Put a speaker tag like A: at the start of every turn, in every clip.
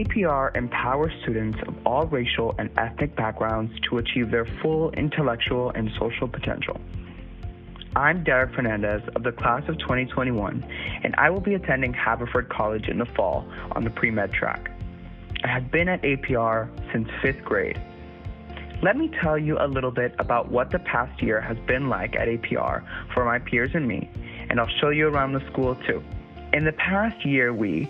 A: APR empowers students of all racial and ethnic backgrounds to achieve their full intellectual and social potential. I'm Derek Fernandez of the class of 2021, and I will be attending Haverford College in the fall on the pre-med track. I have been at APR since 5th grade. Let me tell you a little bit about what the past year has been like at APR for my peers and me, and I'll show you around the school too. In the past year, we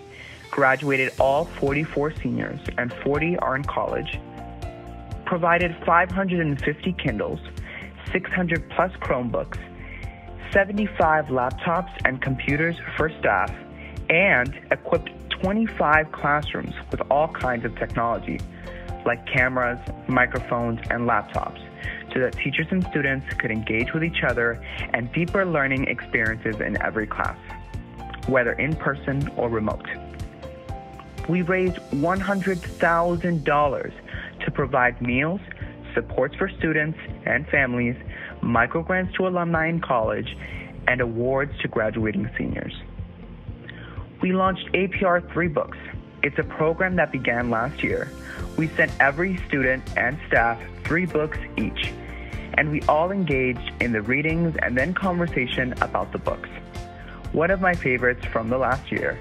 A: graduated all 44 seniors and 40 are in college, provided 550 Kindles, 600 plus Chromebooks, 75 laptops and computers for staff, and equipped 25 classrooms with all kinds of technology, like cameras, microphones, and laptops, so that teachers and students could engage with each other and deeper learning experiences in every class, whether in person or remote. We raised $100,000 to provide meals, supports for students and families, microgrants to alumni in college, and awards to graduating seniors. We launched APR 3 Books. It's a program that began last year. We sent every student and staff 3 books each, and we all engaged in the readings and then conversation about the books. One of my favorites from the last year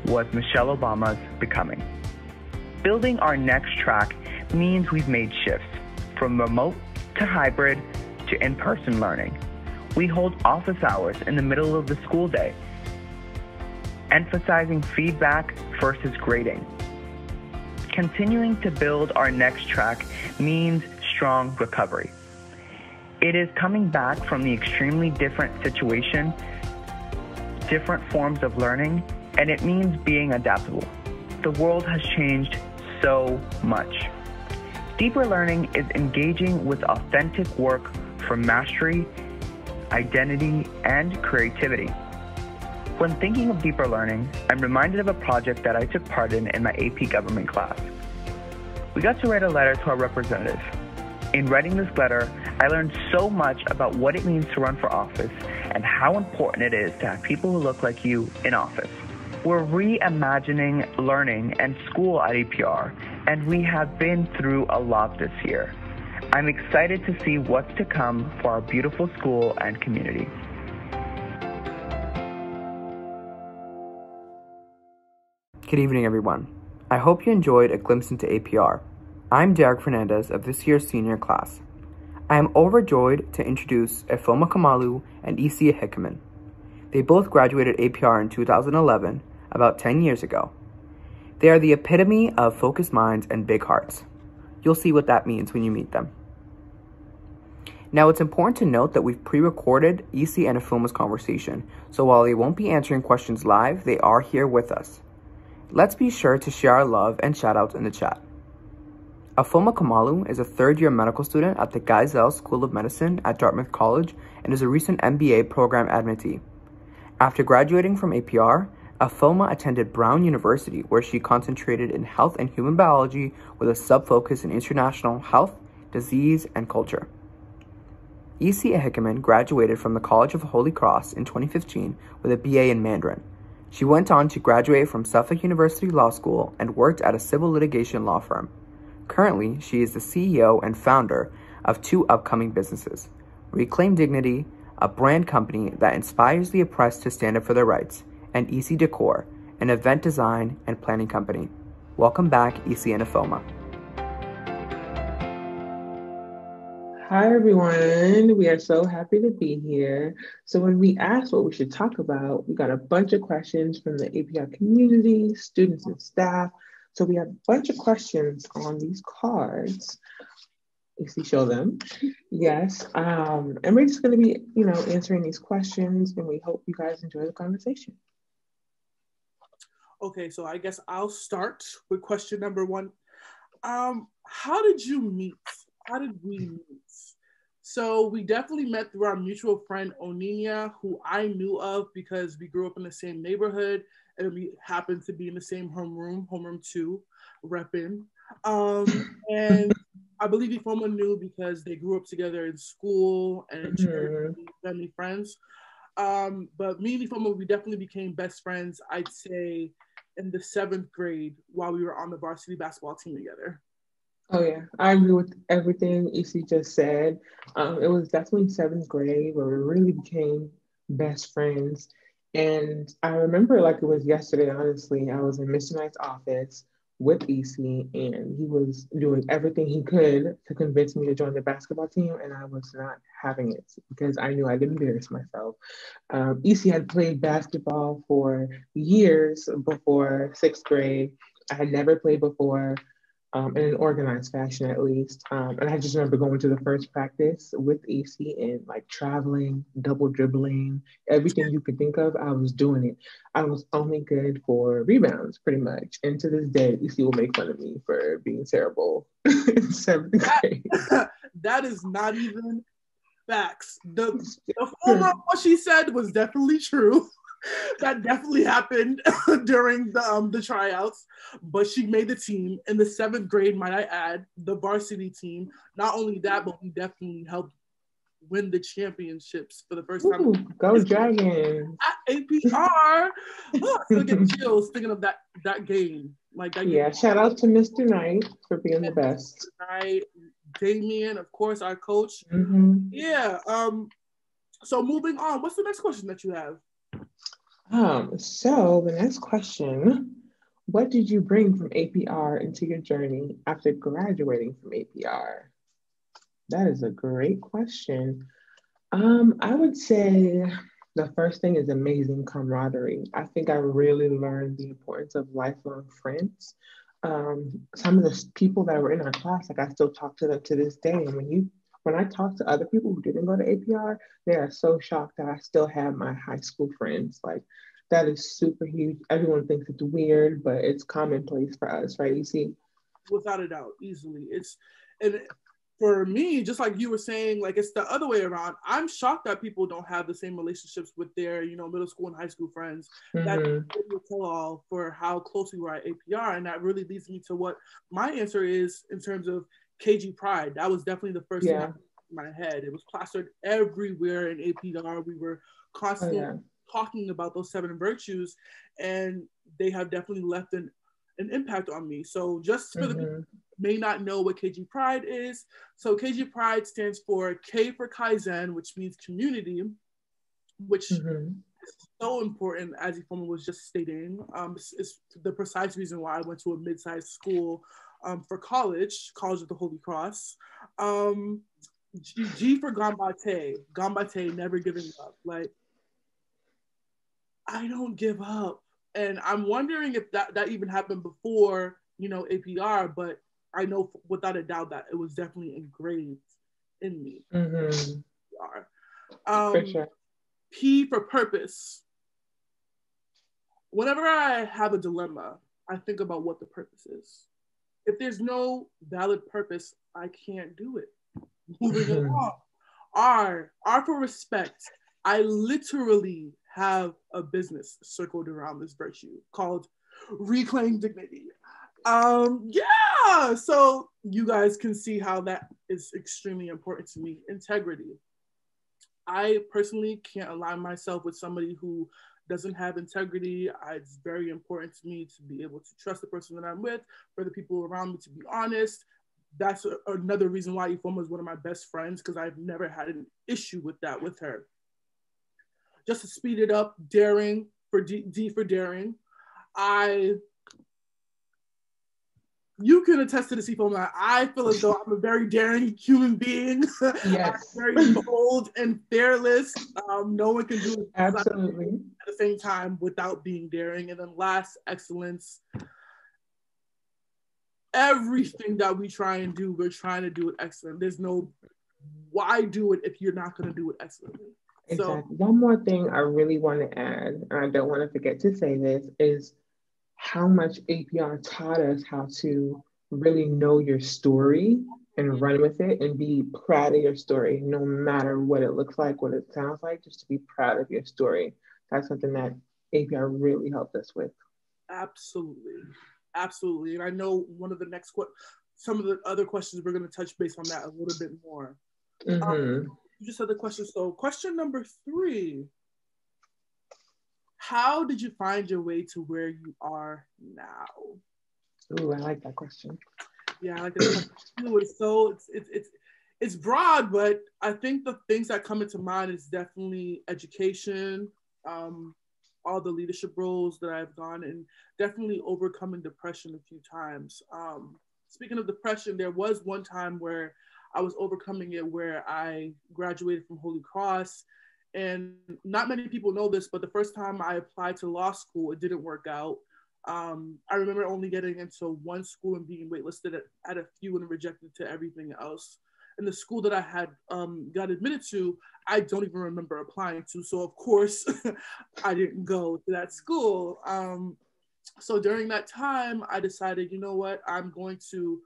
A: was Michelle Obama's Becoming. Building our next track means we've made shifts from remote to hybrid to in-person learning. We hold office hours in the middle of the school day, emphasizing feedback versus grading. Continuing to build our next track means strong recovery. It is coming back from the extremely different situation, different forms of learning, and it means being adaptable. The world has changed so much. Deeper learning is engaging with authentic work for mastery, identity, and creativity. When thinking of deeper learning, I'm reminded of a project that I took part in my AP government class. We got to write a letter to our representative. In writing this letter, I learned so much about what it means to run for office and how important it is to have people who look like you in office. We're reimagining learning and school at APR, and we have been through a lot this year. I'm excited to see what's to come for our beautiful school and community.
B: Good evening, everyone. I hope you enjoyed a glimpse into APR. I'm Derek Fernandez of this year's senior class. I am overjoyed to introduce Afoma Kamalu and Ehikhamhen. They both graduated APR in 2011, about 10 years ago. They are the epitome of focused minds and big hearts. You'll see what that means when you meet them. Now, it's important to note that we've pre-recorded Isi and Ifoma's conversation, so while they won't be answering questions live, they are here with us. Let's be sure to share our love and shoutouts in the chat. Afoma Kamalu is a third-year medical student at the Geisel School of Medicine at Dartmouth College and is a recent MBA program admittee. After graduating from APR, Afoma attended Brown University, where she concentrated in health and human biology with a sub-focus in international health, disease, and culture. Ehikhamhen graduated from the College of the Holy Cross in 2015 with a BA in Mandarin. She went on to graduate from Suffolk University Law School and worked at a civil litigation law firm. Currently, she is the CEO and founder of 2 upcoming businesses: Reclaim Dignity, a brand company that inspires the oppressed to stand up for their rights, and Isi Decor, an event design and planning company. Welcome back, Isi and Afoma.
C: Hi, everyone. We are so happy to be here. So when we asked what we should talk about, we got a bunch of questions from the APR community, students and staff. So we have a bunch of questions on these cards. If you show them. Yes. And we're just going to be, answering these questions, and we hope you guys enjoy the conversation.
D: Okay, so I guess I'll start with question number 1. How did you meet? How did we meet? So we definitely met through our mutual friend Oninia, who I knew of because we grew up in the same neighborhood and we happened to be in the same homeroom 2, repping. And I believe Ifeoma knew because they grew up together in school and in church, family friends. But me and Ifeoma, we definitely became best friends, I'd say, in the 7th grade while we were on the varsity basketball team together.
C: Oh yeah, I agree with everything EC just said. It was definitely 7th grade where we really became best friends. And I remember like it was yesterday, honestly. I was in Mr. Knight's office with EC and he was doing everything he could to convince me to join the basketball team, and I was not having it because I knew I'd embarrass myself. EC had played basketball for years before 6th grade. I had never played before, in an organized fashion at least. And I just remember going to the first practice with EC and like traveling, double dribbling, everything you could think of, I was doing it. I was only good for rebounds pretty much. And to this day, EC will make fun of me for being terrible in 7th grade.
D: That is not even facts. The former what she said was definitely true. That definitely happened during the tryouts, but she made the team in the 7th grade, might I add, the varsity team. Not only that, but we definitely helped win the championships for the first time.
C: Ooh, go Dragons!
D: At APR. Oh, I still get chills thinking of that game. Like that.
C: Yeah,
D: game.
C: shout out to Mr. Knight for being the best.
D: Right, Damien, of course, our coach.
C: Mm-hmm.
D: Yeah. So moving on, what's the next question that you have?
C: So the next question, what did you bring from APR into your journey after graduating from APR? That is a great question. I would say the first thing is amazing camaraderie. I think I really learned the importance of lifelong friends. Some of the people that were in our class, like I still talk to them to this day. And when I talk to other people who didn't go to APR, they are so shocked that I still have my high school friends. Like that is super huge. Everyone thinks it's weird, but it's commonplace for us, right? You see?
D: Without a doubt, easily. For me, just like you were saying, like it's the other way around. I'm shocked that people don't have the same relationships with their, middle school and high school friends.
C: Mm-hmm.
D: That's really a tell-all for how close we were at APR, and that really leads me to what my answer is in terms of KG Pride. That was definitely the first thing in my head. It was plastered everywhere in APR. We were constantly talking about those 7 virtues, and they have definitely left an impact on me. So just for the people may not know what KG Pride is. So KG Pride stands for K for Kaizen, which means community, which is so important, as Ifeoma was just stating. It's the precise reason why I went to a mid-sized school for college of the Holy Cross. G for Gambate, never giving up. Like, I don't give up. And I'm wondering if that even happened before, APR, but I know without a doubt that it was definitely engraved in me.
C: For sure.
D: P for purpose. Whenever I have a dilemma, I think about what the purpose is. If there's no valid purpose, I can't do it. Moving along. R for respect. I literally have a business circled around this virtue called Reclaim Dignity. So you guys can see how that is extremely important to me. Integrity. I personally can't align myself with somebody who doesn't have integrity. It's very important to me to be able to trust the person that I'm with, for the people around me to be honest. That's another reason why Ifeoma is one of my best friends, because I've never had an issue with that with her. Just to speed it up, daring, for D for daring. You can attest to this, Ifeoma. I feel as though I'm a very daring human being.
C: Yes.
D: I'm very bold and fearless. No one can do it
C: Absolutely
D: at the same time without being daring. And then last, excellence. Everything that we try and do, we're trying to do it excellent. There's no why do it if you're not going to do it excellently.
C: Exactly. So, one more thing I really want to add, and I don't want to forget to say this, is how much APR taught us how to really know your story and run with it and be proud of your story, no matter what it looks like, what it sounds like, just to be proud of your story. That's something that APR really helped us with.
D: Absolutely. Absolutely. And I know one of the next some of the other questions we're going to touch base on that a little bit more. You just had the question. So question number 3, how did you find your way to where you are now?
C: Ooh, I like that question.
D: Yeah, I like that question. It's broad, but I think the things that come into mind is definitely education, all the leadership roles that I've gone, and definitely overcoming depression a few times. Speaking of depression, there was one time where I was overcoming it, where I graduated from Holy Cross. And not many people know this, but the first time I applied to law school, it didn't work out. I remember only getting into one school and being waitlisted at a few and rejected to everything else. And the school that I had got admitted to, I don't even remember applying to. So of course, I didn't go to that school. So during that time, I decided, you know what, I'm going to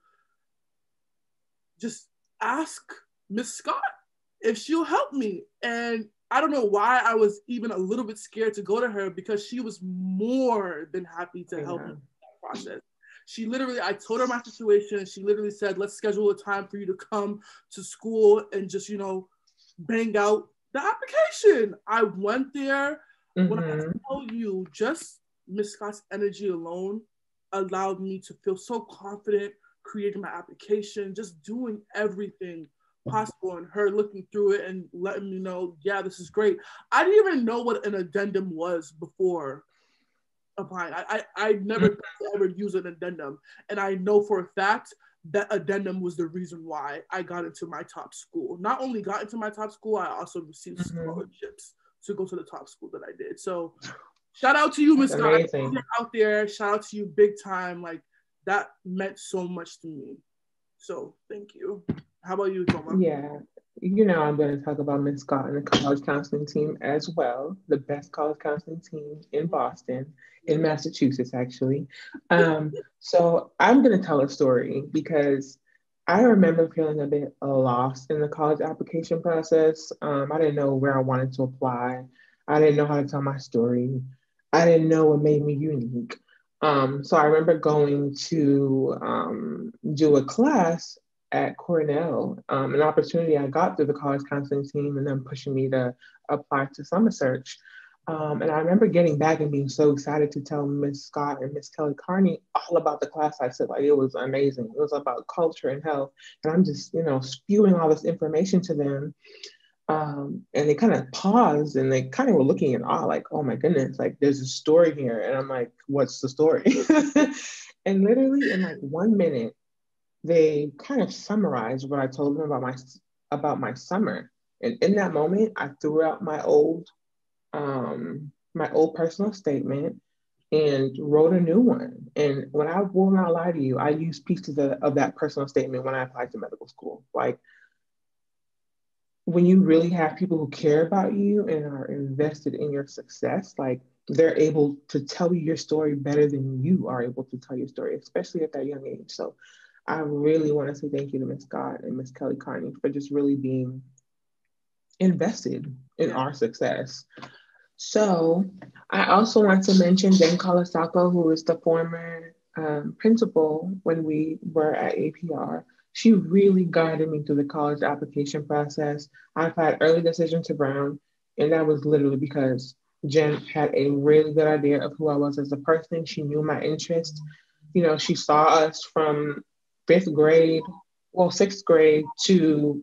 D: just ask Miss Scott if she'll help me. And I don't know why I was even a little bit scared to go to her, because she was more than happy to help me in that process. She literally, I told her my situation, and she literally said, let's schedule a time for you to come to school and just, bang out the application. I went there. When I tell you, just Miss Scott's energy alone allowed me to feel so confident creating my application, just doing everything possible, and her looking through it and letting me know, yeah, this is great. I didn't even know what an addendum was before applying. I never ever used an addendum, and I know for a fact that addendum was the reason why I got into my top school. Not only got into my top school, I also received scholarships to go to the top school that I did. So shout out to you, Miss Scott, out there. Shout out to you big time. Like, that meant so much to me. So thank you. How about you, Toma?
C: Yeah, I'm going to talk about Miss Scott and the college counseling team as well. The best college counseling team in Boston, in Massachusetts, actually. So I'm going to tell a story, because I remember feeling a bit lost in the college application process. I didn't know where I wanted to apply. I didn't know how to tell my story. I didn't know what made me unique. So I remember going to do a class at Cornell, an opportunity I got through the college counseling team, and then pushing me to apply to Summer Search. And I remember getting back and being so excited to tell Miss Scott and Miss Kelly Carney all about the class I took. Like, it was amazing. It was about culture and health. And I'm just, spewing all this information to them. And they kind of paused, and they kind of were looking in awe, like, oh my goodness, like, there's a story here. And I'm like, what's the story? And literally in like 1 minute, they kind of summarized what I told them about my summer. And in that moment, I threw out my old personal statement and wrote a new one. And when I will not lie to you, I used pieces of that personal statement when I applied to medical school. Like, when you really have people who care about you and are invested in your success, like, they're able to tell you your story better than you are able to tell your story, especially at that young age. So I really want to say thank you to Miss Scott and Miss Kelly Carney for just really being invested in our success. So I also want to mention Jen Colasacco, who is the former principal when we were at APR. She really guided me through the college application process. I've had early decision to Brown, and that was literally because Jen had a really good idea of who I was as a person. She knew my interests. She saw us from sixth grade to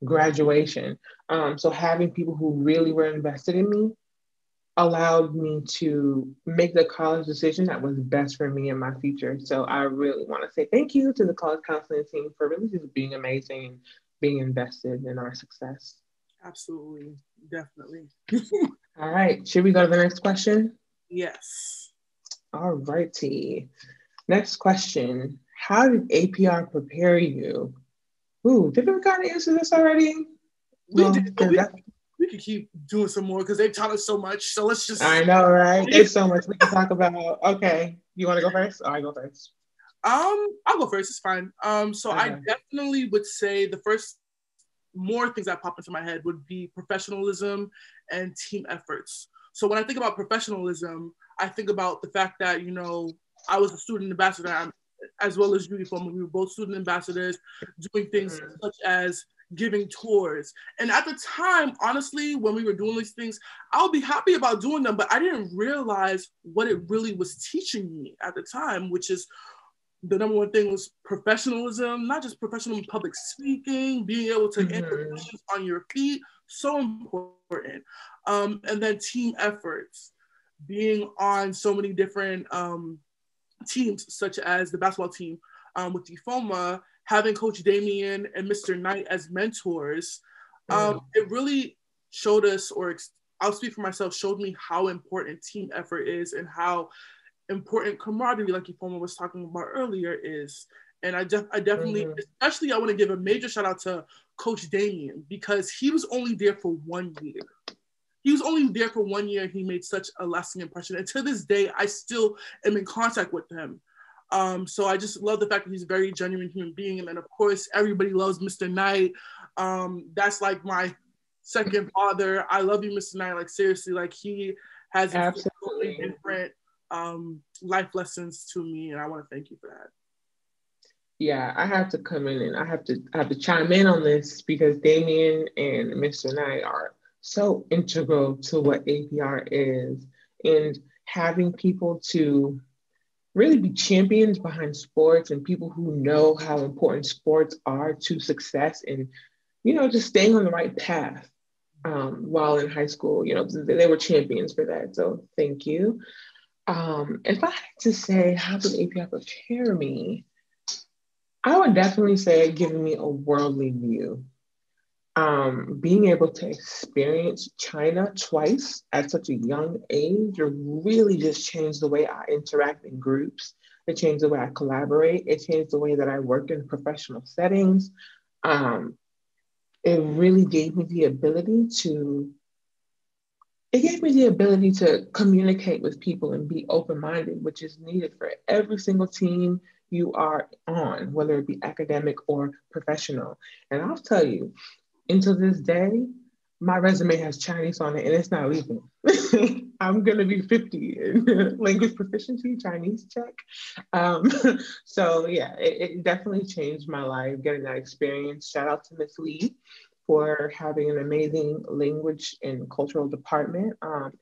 C: graduation. So having people who really were invested in me allowed me to make the college decision that was best for me and my future. So I really want to say thank you to the college counseling team for really just being amazing and being invested in our success.
D: Absolutely. Definitely.
C: All right. Should we go to the next question?
D: Yes.
C: All righty. Next question. How did APR prepare you? Ooh, did we kind of answer this already?
D: We could keep doing some more because they've taught us so much. So let's just.
C: I know, right? There's so much we can talk about. Okay. You want to go first? Or I go first?
D: I'll go first. It's fine. So okay. I definitely would say the first more things that pop into my head would be professionalism and team efforts. So when I think about professionalism, I think about the fact that, I was a student ambassador as well as you, Ifeoma. We were both student ambassadors doing things such as giving tours. And at the time, honestly, when we were doing these things, I would be happy about doing them, but I didn't realize what it really was teaching me at the time, which is the number one thing was professionalism, not just professional public speaking, being able to answer questions on your feet, so important. And then team efforts, being on so many different teams, such as the basketball team with Ifeoma, having Coach Damien and Mr. Knight as mentors. It really showed us, or I'll speak for myself, showed me how important team effort is and how important camaraderie, like Ifeoma was talking about earlier, is. And I definitely, especially I want to give a major shout out to Coach Damien, because he was only there for 1 year. He was only there for 1 year. He made such a lasting impression. And to this day, I still am in contact with him. So I just love the fact that he's a very genuine human being. And then of course, everybody loves Mr. Knight. That's like my second father. I love you, Mr. Knight. Like seriously, like he has absolutely different life lessons to me. And I want to thank you for that.
C: Yeah, I have to come in and I have to chime in on this, because Damien and Mr. Knight are so integral to what APR is, and having people to really be champions behind sports and people who know how important sports are to success and, just staying on the right path while in high school. They were champions for that. So thank you. If I had to say, how did APR prepare me? I would definitely say giving me a worldly view. Being able to experience China twice at such a young age really just changed the way I interact in groups. It changed the way I collaborate. It changed the way that I work in professional settings. It really gave me the ability to communicate with people and be open-minded, which is needed for every single team you are on, whether it be academic or professional. And I'll tell you, until this day, my resume has Chinese on it and it's not leaving. I'm going to be 50 in language proficiency, Chinese check. So yeah, it definitely changed my life, getting that experience. Shout out to Miss Lee for having an amazing language and cultural department.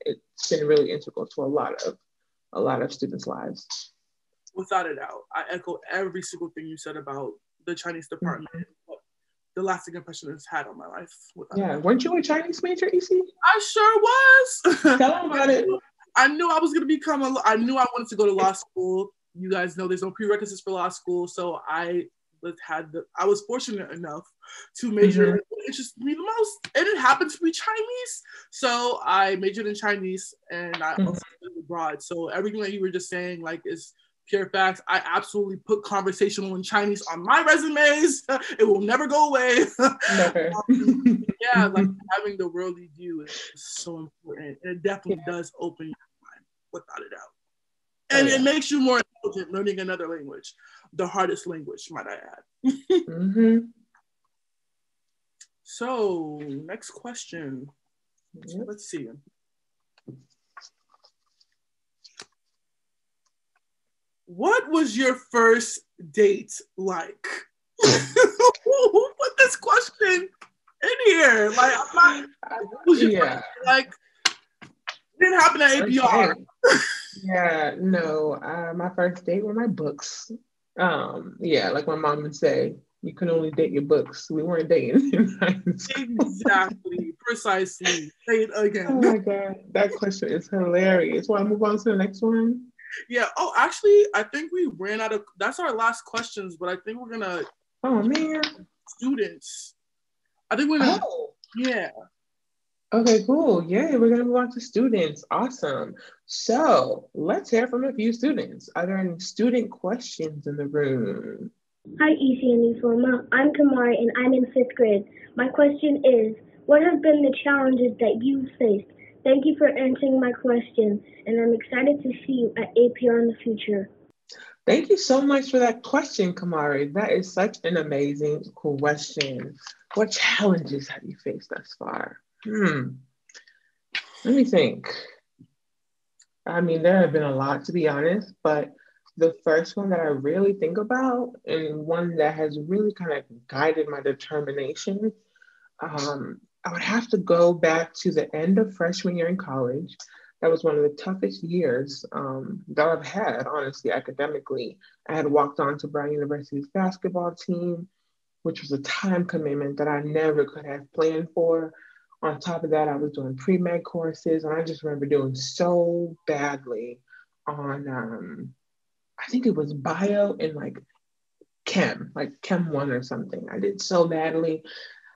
C: It's been really integral to a lot of students' lives.
D: Without a doubt, I echo every single thing you said about the Chinese department. The lasting impression it's had on my life.
C: Yeah, weren't you a Chinese major, EC?
D: I sure was.
C: Tell them about it.
D: I knew I was going to I knew I wanted to go to law school. You guys know there's no prerequisites for law school, so I was fortunate enough to major in what interested me the most. And it happened to be Chinese. So I majored in Chinese and I also studied abroad. So everything that you were just saying, like, is pure facts. I absolutely put conversational in Chinese on my resumes. It will never go away.
C: Never.
D: Yeah, like having the worldly view is so important. And it definitely does open your mind, without a doubt. And it makes you more intelligent learning another language, the hardest language, might I add. So, next question. Let's see. What was your first date like? Who put this question in here? Like, I'm not. Like, it didn't happen at APR.
C: Yeah, no. My first date were my books. Like my mom would say, you can only date your books. We weren't dating.
D: Exactly, precisely. Say it again.
C: Oh my God, that question is hilarious. Want to move on to the next one?
D: Yeah. Oh, actually, I think we ran out of. That's our last questions, but I think we're gonna.
C: Oh man.
D: Students. I think we're gonna. Yeah.
C: Okay, cool. Yeah, we're gonna move on to students. Awesome. So let's hear from a few students. Are there any student questions in the room?
E: Hi, EC and Ifeoma. I'm Kamari and I'm in 5th grade. My question is, what have been the challenges that you've faced? Thank you for answering my question, and I'm excited to see you at APR in the future.
C: Thank you so much for that question, Kamari. That is such an amazing question. What challenges have you faced thus far? Let me think. I mean, there have been a lot, to be honest, but The first one that I really think about, and one that has really kind of guided my determination, I would have to go back to the end of freshman year in college. That was one of the toughest years that I've had, honestly, academically. I had walked on to Brown University's basketball team, which was a time commitment that I never could have planned for. On top of that, I was doing pre-med courses, and I just remember doing so badly on, I think it was bio and like Chem 1 or something. I did so badly.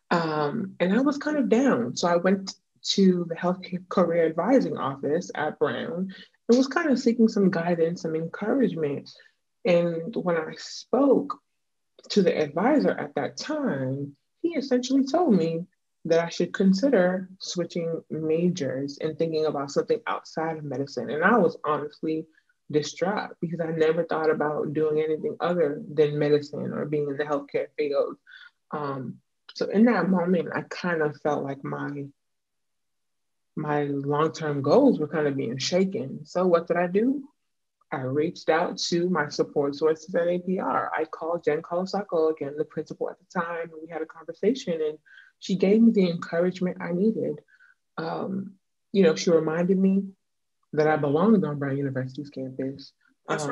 C: And I was kind of down. So I went to the healthcare career advising office at Brown and was kind of seeking some guidance, some encouragement. And when I spoke to the advisor at that time, he essentially told me that I should consider switching majors and thinking about something outside of medicine. And I was honestly distraught because I never thought about doing anything other than medicine or being in the healthcare field. Um, so in that moment, I kind of felt like my long-term goals were kind of being shaken. So what did I do? I reached out to my support sources at APR. I called Jen Colasacco, again, the principal at the time, and we had a conversation, and she gave me the encouragement I needed. She reminded me that I belonged on Brown University's campus. Let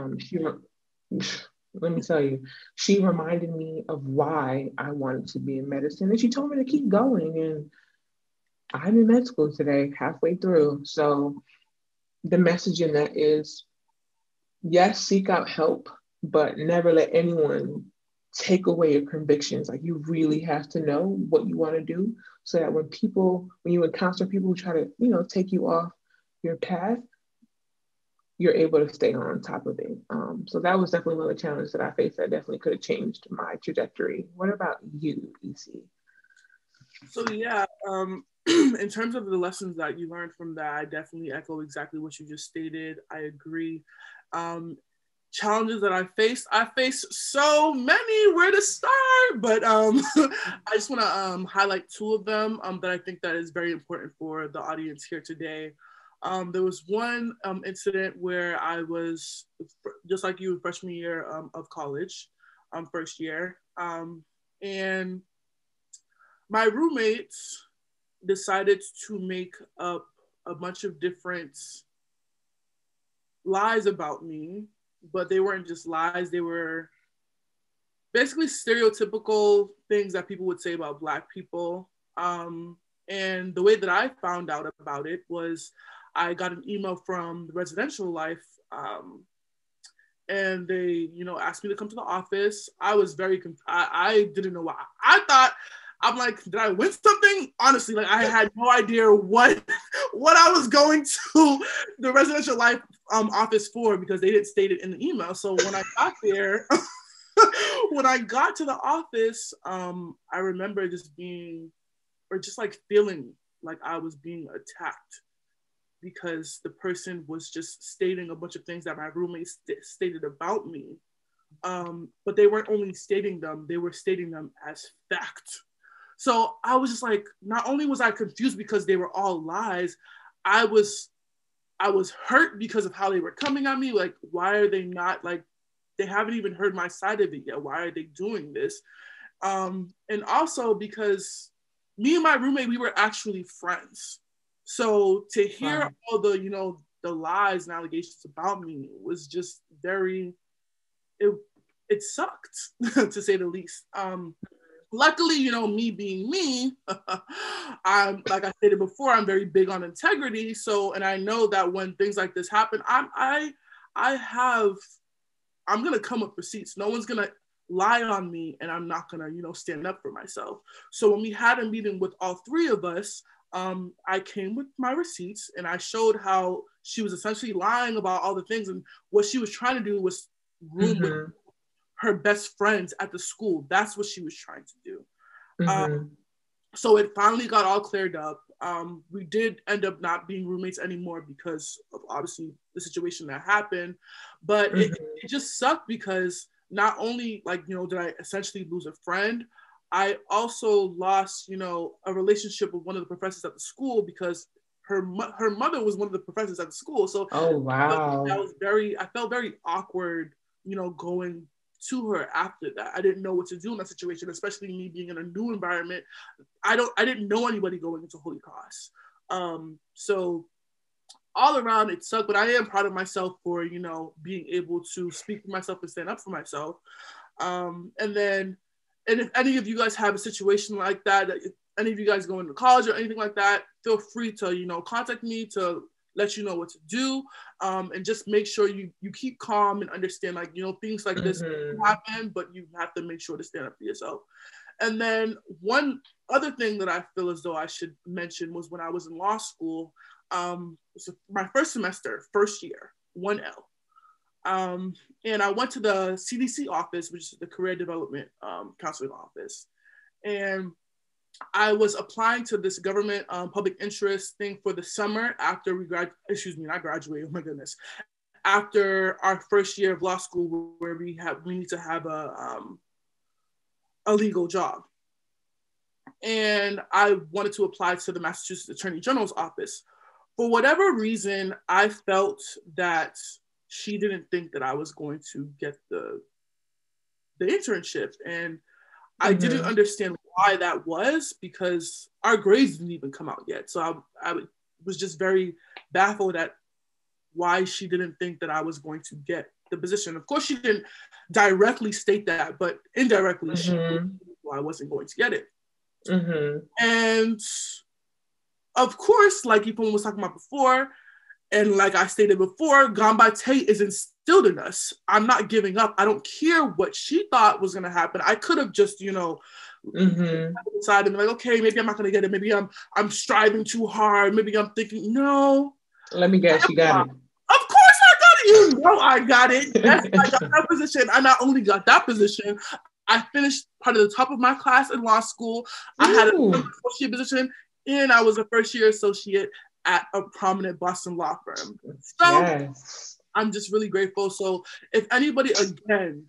C: me tell you, she reminded me of why I wanted to be in medicine, and she told me to keep going. And I'm in med school today, halfway through. So the message in that is, yes, seek out help, but never let anyone take away your convictions. Like, you really have to know what you want to do so that when you encounter people who try to, take you off your path, you're able to stay on top of it. So that was definitely one of the challenges that I faced that definitely could have changed my trajectory. What about you, EC?
D: So yeah, in terms of the lessons that you learned from that, I definitely echo exactly what you just stated. I agree. Challenges that I faced so many, where to start, but I just want to highlight two of them that I think that is very important for the audience here today. There was one incident where I was, just like you, freshman year of college, first year, and my roommates decided to make up a bunch of different lies about me, but they weren't just lies, they were basically stereotypical things that people would say about Black people. And the way that I found out about it was I got an email from the residential life, and they, asked me to come to the office. I was I didn't know why. I'm like, did I win something? Honestly, like, I had no idea what I was going to the residential life office for, because they didn't state it in the email. So when I got there, when I got to the office, I remember just feeling like I was being attacked, because the person was just stating a bunch of things that my roommates stated about me. But they weren't only stating them, they were stating them as fact. So I was just like, not only was I confused because they were all lies, I was hurt because of how they were coming at me. Like, why are they not, like, they haven't even heard my side of it yet. Why are they doing this? And also because me and my roommate, we were actually friends. So to hear all the, the lies and allegations about me was just it sucked to say the least. Luckily, me being me, I'm, like I stated before, I'm very big on integrity. So, and I know that when things like this happen, I'm gonna come with receipts. No one's gonna lie on me, and I'm not gonna, stand up for myself. So when we had a meeting with all three of us, I came with my receipts and I showed how she was essentially lying about all the things, and what she was trying to do was room with her best friends at the school. That's what she was trying to do. So it finally got all cleared up. We did end up not being roommates anymore because of obviously the situation that happened, but it just sucked because not only did I essentially lose a friend, I also lost, a relationship with one of the professors at the school because her mother was one of the professors at the school. So
C: oh wow,
D: I felt very awkward, going to her after that. I didn't know what to do in that situation, especially me being in a new environment. I didn't know anybody going into Holy Cross. So all around it sucked, but I am proud of myself for, being able to speak for myself and stand up for myself. And if any of you guys have a situation like that, if any of you guys go into college or anything like that, feel free to, contact me to let you know what to do. And just make sure you keep calm and understand, like, things like this happen, but you have to make sure to stand up for yourself. And then one other thing that I feel as though I should mention was when I was in law school, my first semester, first year, 1L. And I went to the CDC office, which is the Career Development Counseling office. And I was applying to this government public interest thing for the summer after we not graduated, oh my goodness. After our first year of law school, where we need to have a legal job. And I wanted to apply to the Massachusetts Attorney General's office. For whatever reason, I felt that she didn't think that I was going to get the internship. And I didn't understand why that was, because our grades didn't even come out yet. So I was just very baffled at why she didn't think that I was going to get the position. Of course, she didn't directly state that, but indirectly, she knew I wasn't going to get it. And of course, like Ifeoma was talking about before, and like I stated before, Gambate is instilled in us. I'm not giving up. I don't care what she thought was going to happen. I could have just, decided and like, okay, maybe I'm not going to get it. Maybe I'm striving too hard. Maybe I'm thinking, no.
C: Let me guess, you got it.
D: Of course I got it. You know I got it. Yes, I got that position. I not only got that position, I finished part of the top of my class in law school. I had a associate position, and I was a first-year associate at a prominent Boston law firm. So I'm just really grateful. So if anybody, again,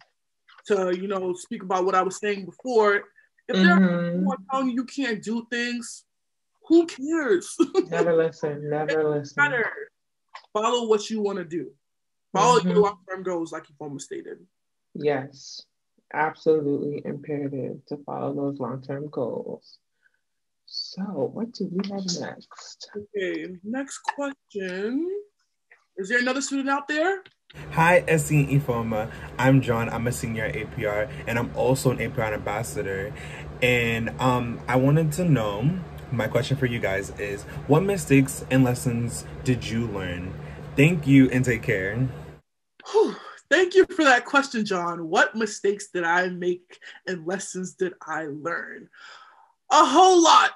D: to, speak about what I was saying before, if there are people telling you can't do things, who cares?
C: Never listen.
D: Matter. Follow what you want to do. Follow your long-term goals, like Ifeoma stated.
C: Yes, absolutely imperative to follow those long-term goals. So, what do we have next?
D: Okay, next question. Is there another student out there?
F: Hi, Essie and Ifeoma. I'm John. I'm a senior at APR, and I'm also an APR ambassador. And I wanted to know, my question for you guys is, what mistakes and lessons did you learn? Thank you, and take care.
D: Thank you for that question, John. What mistakes did I make and lessons did I learn? A whole lot.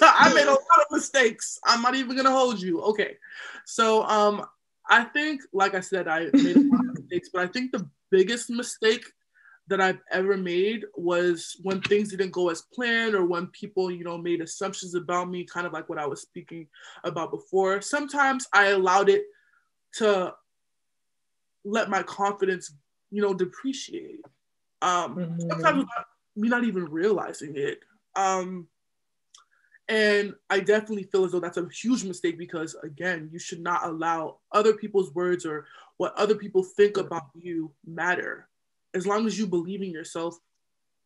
D: I made a lot of mistakes. I'm not even gonna hold you. Okay. So I think, like I said, I made a lot of mistakes, but I think the biggest mistake that I've ever made was when things didn't go as planned, or when people, made assumptions about me, kind of like what I was speaking about before. Sometimes I allowed it to let my confidence, depreciate. Sometimes without me not even realizing it. And I definitely feel as though that's a huge mistake, because again, you should not allow other people's words or what other people think about you matter. As long as you believe in yourself,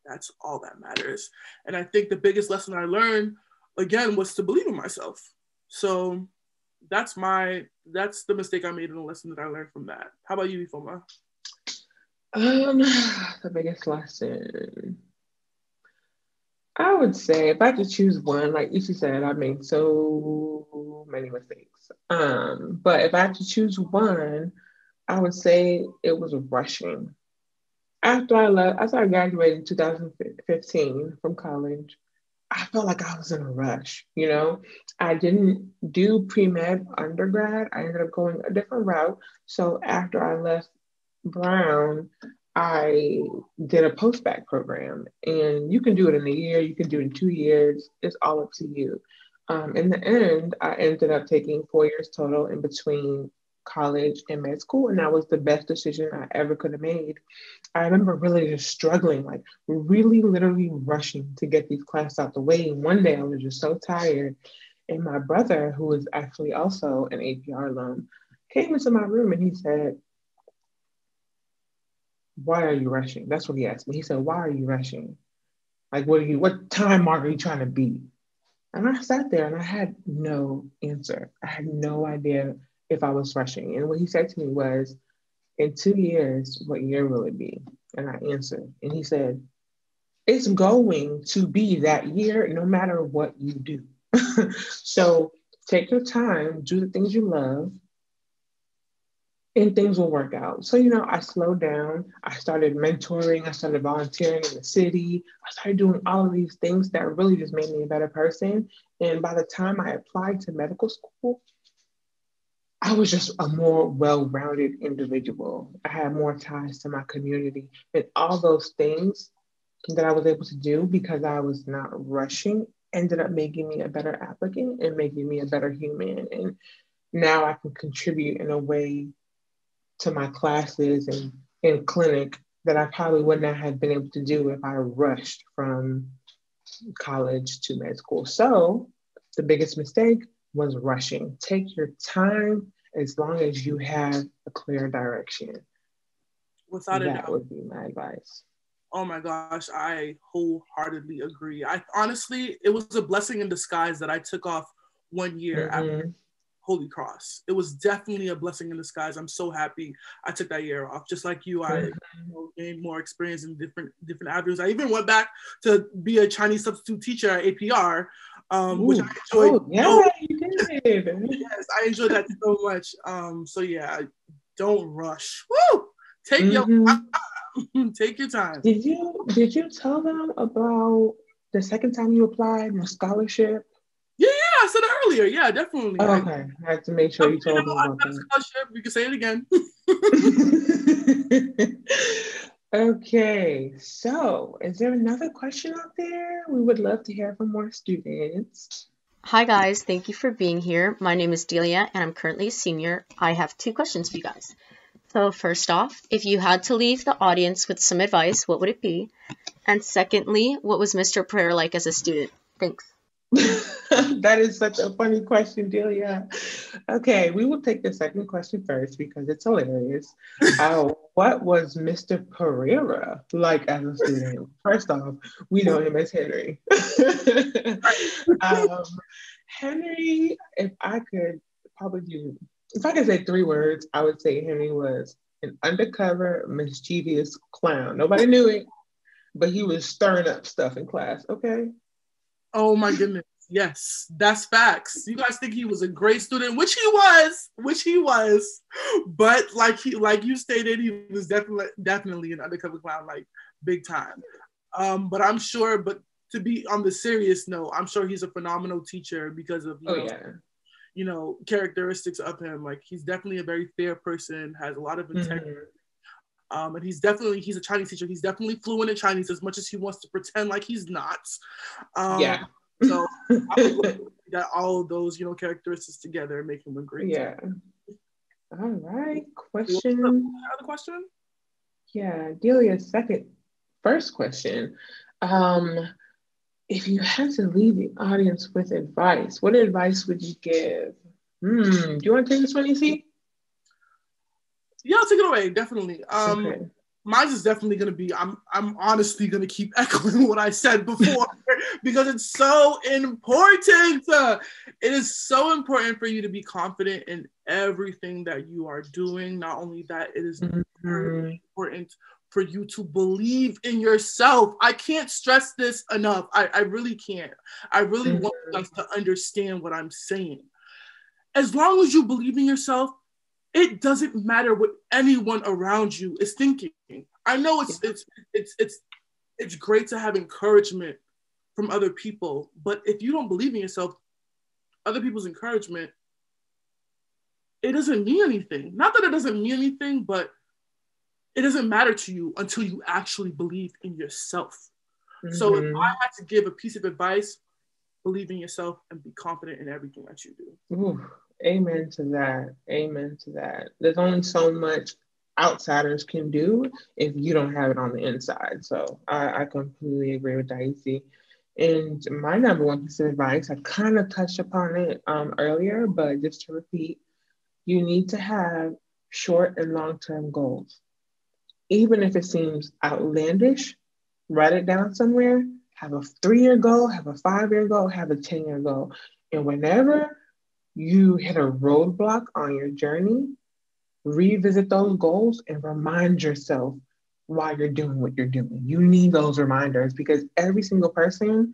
D: that's all that matters. And I think the biggest lesson I learned, again, was to believe in myself. So that's the mistake I made, and the lesson that I learned from that. How about you, Ifeoma?
C: The biggest lesson, I would say, if I had to choose one, like Ishi said, I made so many mistakes. But if I had to choose one, I would say it was rushing. After I graduated in 2015 from college, I felt like I was in a rush, I didn't do pre-med undergrad. I ended up going a different route. So after I left Brown, I did a post-bac program, and you can do it in a year, you can do it in 2 years. It's all up to you. In the end, I ended up taking 4 years total in between college and med school, and that was the best decision I ever could have made. I remember really just struggling, like really literally rushing to get these classes out the way. And one day I was just so tired, And my brother, who is actually also an APR alum, came into my room and he said, "Why are you rushing?" That's what he asked me. He said, "Why are you rushing? Like, what time mark are you trying to beat?" And I sat there and I had no answer. I had no idea if I was rushing. And what he said to me was, "In 2 years, what year will it be?" And I answered. And he said, "It's going to be that year no matter what you do." So take your time, do the things you love, and things will work out. So, I slowed down. I started mentoring. I started volunteering in the city. I started doing all of these things that really just made me a better person. And by the time I applied to medical school, I was just a more well-rounded individual. I had more ties to my community, and all those things that I was able to do because I was not rushing ended up making me a better applicant and making me a better human. And now I can contribute in a way to my classes and in clinic that I probably would not have been able to do if I rushed from college to med school. So the biggest mistake was rushing. Take your time as long as you have a clear direction.
D: Without a doubt.
C: That would be my advice.
D: Oh my gosh, I wholeheartedly agree. Honestly, it was a blessing in disguise that I took off 1 year after Holy Cross. It was definitely a blessing in disguise. I'm so happy I took that year off. Just like you, I gained more experience in different avenues. I even went back to be a Chinese substitute teacher at APR, which I enjoyed.
C: Oh, yeah, you did.
D: Yes, I enjoyed that so much. So yeah, don't rush. Woo! Take your take your time.
C: Did you tell them about the second time you applied and the scholarship?
D: Yeah, I said it earlier. Yeah, definitely.
C: Oh, okay, I had to make sure you told them about that.
D: Scholarship. You can say it again.
C: Okay, so is there another question out there? We would love to hear from more students.
G: Hi guys, thank you for being here. My name is Delia and I'm currently a senior. I have 2 questions for you guys. So first off, if you had to leave the audience with some advice, what would it be? And secondly, what was Mr. Pereira like as a student? Thanks.
C: That is such a funny question, Delia. Okay, we will take the second question first because it's hilarious. What was Mr. Pereira like as a student? First off, we know him as Henry. Henry, if I could say 3 words, I would say Henry was an undercover, mischievous clown. Nobody knew it, but he was stirring up stuff in class, okay?
D: Oh my goodness. Yes, that's facts. You guys think he was a great student, which he was. But like you stated, he was definitely an undercover clown, like big time. But I'm sure, but to be on the serious note, I'm sure he's a phenomenal teacher because of characteristics of him. Like he's definitely a very fair person, has a lot of integrity. And he's a Chinese teacher. He's definitely fluent in Chinese as much as he wants to pretend like he's not. So I would that all of those, characteristics together make him a great teacher.
C: All right. Other
D: question?
C: Yeah, Delia's first question. If you had to leave the audience with advice, what advice would you give? Do you want to take this one, EC?
D: Yeah, I'll take it away. Definitely.
C: Okay.
D: Mine is definitely going to be, I'm honestly going to keep echoing what I said before because it's so important. It is so important for you to be confident in everything that you are doing. Not only that, it is very important for you to believe in yourself. I can't stress this enough. I really can't. I really want you guys to understand what I'm saying. As long as you believe in yourself, it doesn't matter what anyone around you is thinking. I know it's great to have encouragement from other people, but if you don't believe in yourself, other people's encouragement, it doesn't mean anything. Not that it doesn't mean anything, but it doesn't matter to you until you actually believe in yourself. So if I had to give a piece of advice, believe in yourself and be confident in everything that you do.
C: Ooh. Amen to that. Amen to that. There's only so much outsiders can do if you don't have it on the inside. So I completely agree with Daisy. And my number one piece of advice, I kind of touched upon it earlier, but just to repeat, you need to have short and long-term goals. Even if it seems outlandish, write it down somewhere. Have a 3-year goal, have a 5-year goal, have a 10-year goal. And whenever you hit a roadblock on your journey, revisit those goals and remind yourself why you're doing what you're doing. You need those reminders because every single person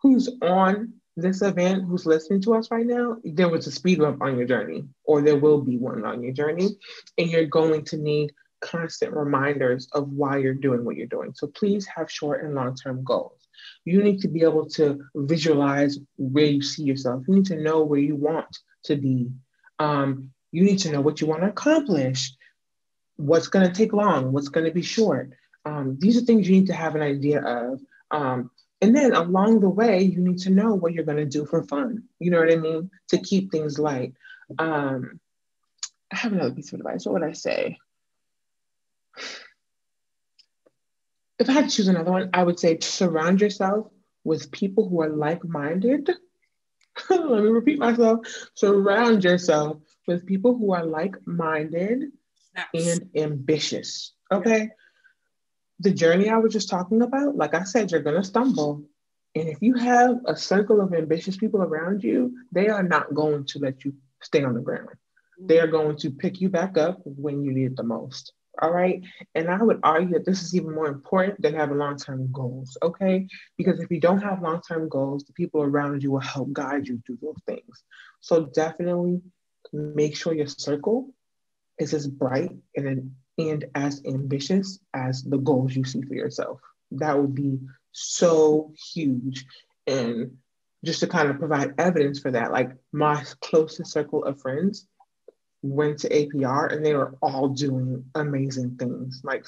C: who's on this event, who's listening to us right now, there was a speed bump on your journey, or there will be one on your journey, and you're going to need constant reminders of why you're doing what you're doing. So please have short and long-term goals. You need to be able to visualize where you see yourself. You need to know where you want to be. You need to know what you want to accomplish, what's going to take long, what's going to be short. These are things you need to have an idea of. And then along the way, you need to know what you're going to do for fun. You know what I mean? To keep things light. I have another piece of advice. What would I say? If I had to choose another one, I would say surround yourself with people who are like-minded. Let me repeat myself. Surround yourself with people who are like-minded and ambitious. Okay? The journey I was just talking about, like I said, you're going to stumble. And if you have a circle of ambitious people around you, they are not going to let you stay on the ground. They are going to pick you back up when you need it the most. All right. And I would argue that this is even more important than having long-term goals. Okay. Because if you don't have long-term goals, the people around you will help guide you through those things. So definitely make sure your circle is as bright and as ambitious as the goals you see for yourself. That would be so huge. And just to kind of provide evidence for that, like my closest circle of friends went to APR and they were all doing amazing things. Like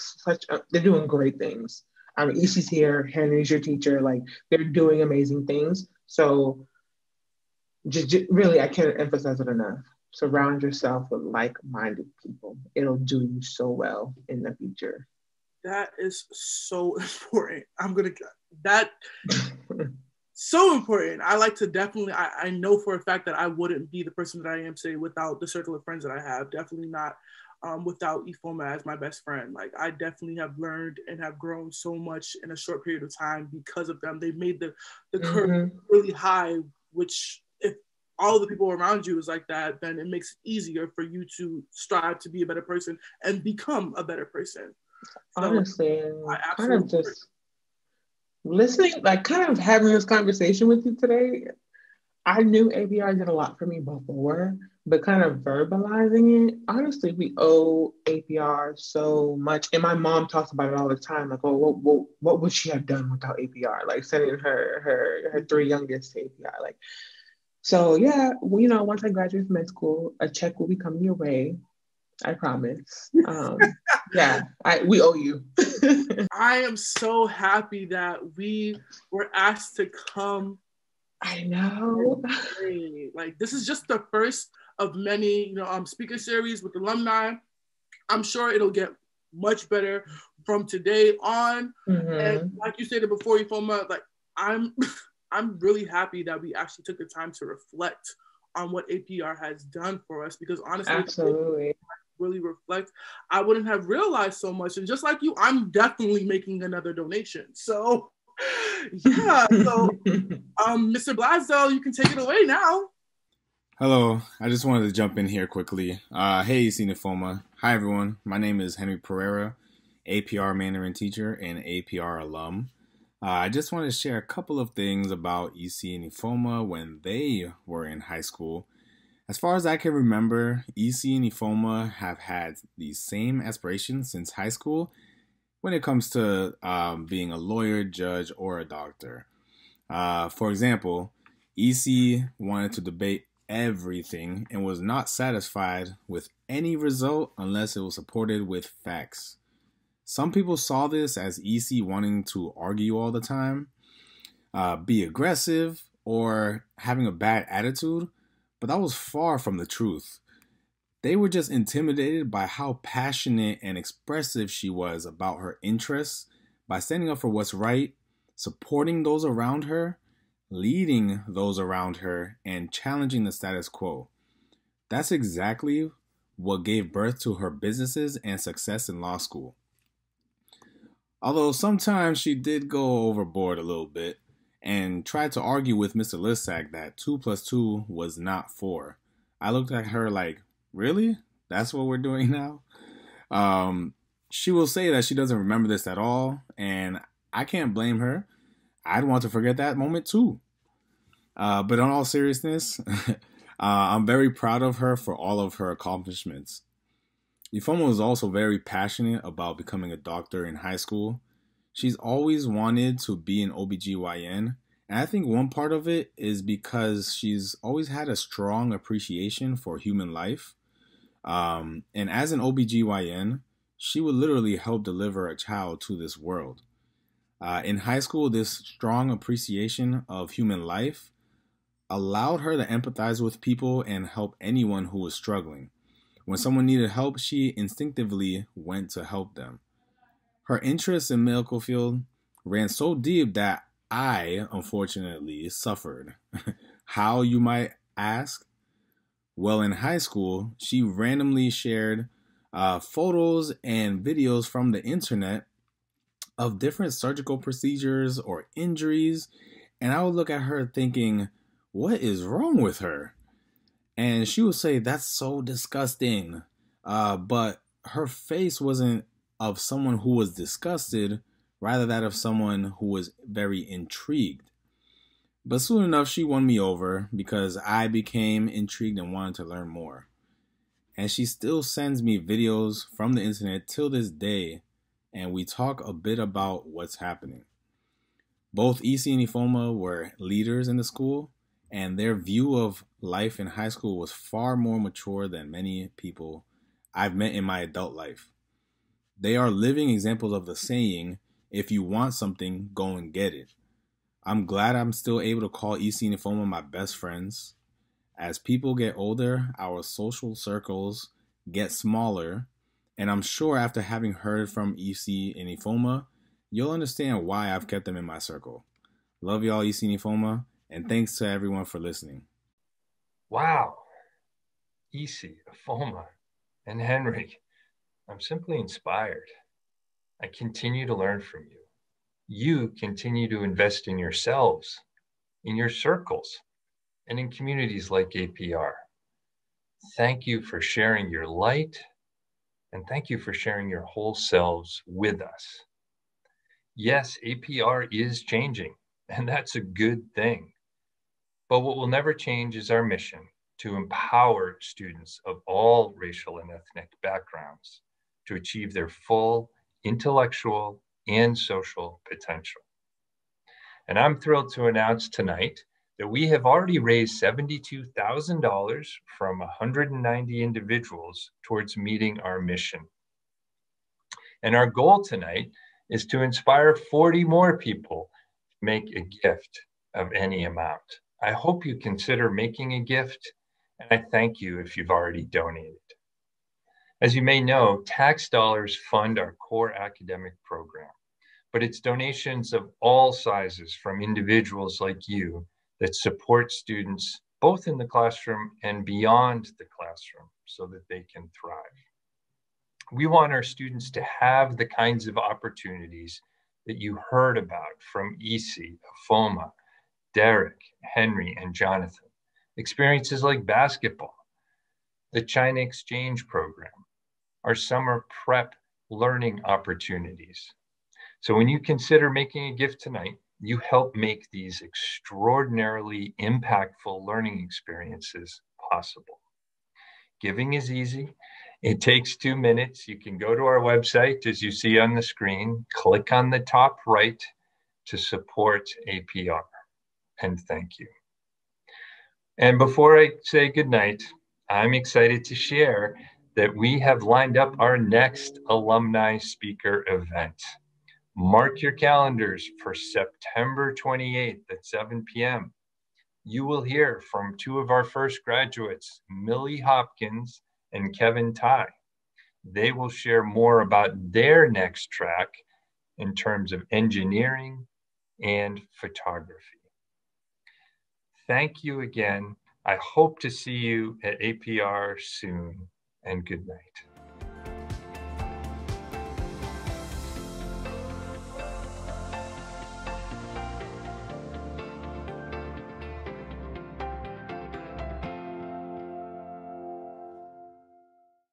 C: they're doing great things. I mean, EC's here, Henry's your teacher, like they're doing amazing things. So just really, I can't emphasize it enough. Surround yourself with like-minded people. It'll do you so well in the future.
D: That is so important. That so important. I like to definitely, I know for a fact that I wouldn't be the person that I am today without the circle of friends that I have. Definitely not without Ifeoma as my best friend. Like I definitely have learned and have grown so much in a short period of time because of them. They've made the curve really high, which if all the people around you is like that, then it makes it easier for you to strive to be a better person and become a better person. So,
C: honestly, kind of just listening, like kind of having this conversation with you today, I knew APR did a lot for me before, but kind of verbalizing it, honestly, we owe APR so much. And my mom talks about it all the time, like, oh, what would she have done without APR? Like sending her 3 youngest to APR. Like, so yeah, you know, once I graduate from med school, a check will be coming your way. I promise. Yeah, we owe you.
D: I am so happy that we were asked to come.
C: I know.
D: Like this is just the first of many, you know, speaker series with alumni. I'm sure it'll get much better from today on. And like you said before, Ifeoma, like I'm really happy that we actually took the time to reflect on what APR has done for us, because honestly,
C: absolutely.
D: Really reflect, I wouldn't have realized so much. And just like you, I'm definitely making another donation. So yeah, so Mr. Blaisdell, you can take it away now.
F: Hello, I just wanted to jump in here quickly. Hey, Ifeoma. Hi everyone, my name is Henry Pereira, APR Mandarin teacher and APR alum. I just want to share a couple of things about EC and Ifeoma when they were in high school. As far as I can remember, EC and Ifeoma have had the same aspirations since high school when it comes to being a lawyer, judge, or a doctor. For example, EC wanted to debate everything and was not satisfied with any result unless it was supported with facts. Some people saw this as EC wanting to argue all the time, be aggressive, or having a bad attitude. But that was far from the truth. They were just intimidated by how passionate and expressive she was about her interests, by standing up for what's right,
H: supporting those around her, leading those around her, and challenging the status quo. That's exactly what gave birth to her businesses and success in law school. Although sometimes she did go overboard a little bit and tried to argue with Mr. Lissack that 2 plus 2 was not 4. I looked at her like, really? That's what we're doing now? She will say that she doesn't remember this at all, and I can't blame her. I'd want to forget that moment too. But in all seriousness, I'm very proud of her for all of her accomplishments. Ifeoma was also very passionate about becoming a doctor in high school. She's always wanted to be an OBGYN, and I think one part of it is because she's always had a strong appreciation for human life. And as an OBGYN, she would literally help deliver a child to this world. In high school, this strong appreciation of human life allowed her to empathize with people and help anyone who was struggling. When someone needed help, she instinctively went to help them. Her interest in medical field ran so deep that I, unfortunately, suffered. How, you might ask? Well, in high school, she randomly shared photos and videos from the internet of different surgical procedures or injuries, and I would look at her thinking, what is wrong with her? And she would say, that's so disgusting. But her face wasn't of someone who was disgusted, rather that of someone who was very intrigued. But soon enough, she won me over because I became intrigued and wanted to learn more. And she still sends me videos from the internet till this day, and we talk a bit about what's happening. Both EC and Ifeoma were leaders in the school, and their view of life in high school was far more mature than many people I've met in my adult life. They are living examples of the saying, if you want something, go and get it. I'm glad I'm still able to call EC and Ifeoma my best friends. As people get older, our social circles get smaller, and I'm sure after having heard from EC and Ifeoma, you'll understand why I've kept them in my circle. Love y'all, EC and Ifeoma, and thanks to everyone for listening.
I: Wow. EC, Afoma, and Henry, I'm simply inspired. I continue to learn from you. You continue to invest in yourselves, in your circles, and in communities like APR. Thank you for sharing your light, and thank you for sharing your whole selves with us. Yes, APR is changing, and that's a good thing. But what will never change is our mission to empower students of all racial and ethnic backgrounds to achieve their full intellectual and social potential. And I'm thrilled to announce tonight that we have already raised $72,000 from 190 individuals towards meeting our mission. And our goal tonight is to inspire 40 more people to make a gift of any amount. I hope you consider making a gift, and I thank you if you've already donated. As you may know, tax dollars fund our core academic program, but it's donations of all sizes from individuals like you that support students both in the classroom and beyond the classroom so that they can thrive. We want our students to have the kinds of opportunities that you heard about from EC, Afoma, Derek, Henry, and Jonathan. Experiences like basketball, the China exchange program, our summer prep learning opportunities. So when you consider making a gift tonight, you help make these extraordinarily impactful learning experiences possible. Giving is easy. It takes 2 minutes. You can go to our website, as you see on the screen, click on the top right to support APR. And thank you. And before I say goodnight, I'm excited to share that we have lined up our next alumni speaker event. Mark your calendars for September 28th at 7 p.m. You will hear from 2 of our first graduates, Millie Hopkins and Kevin Tai. They will share more about their next track in terms of engineering, and photography. Thank you again. I hope to see you at APR soon, and good night.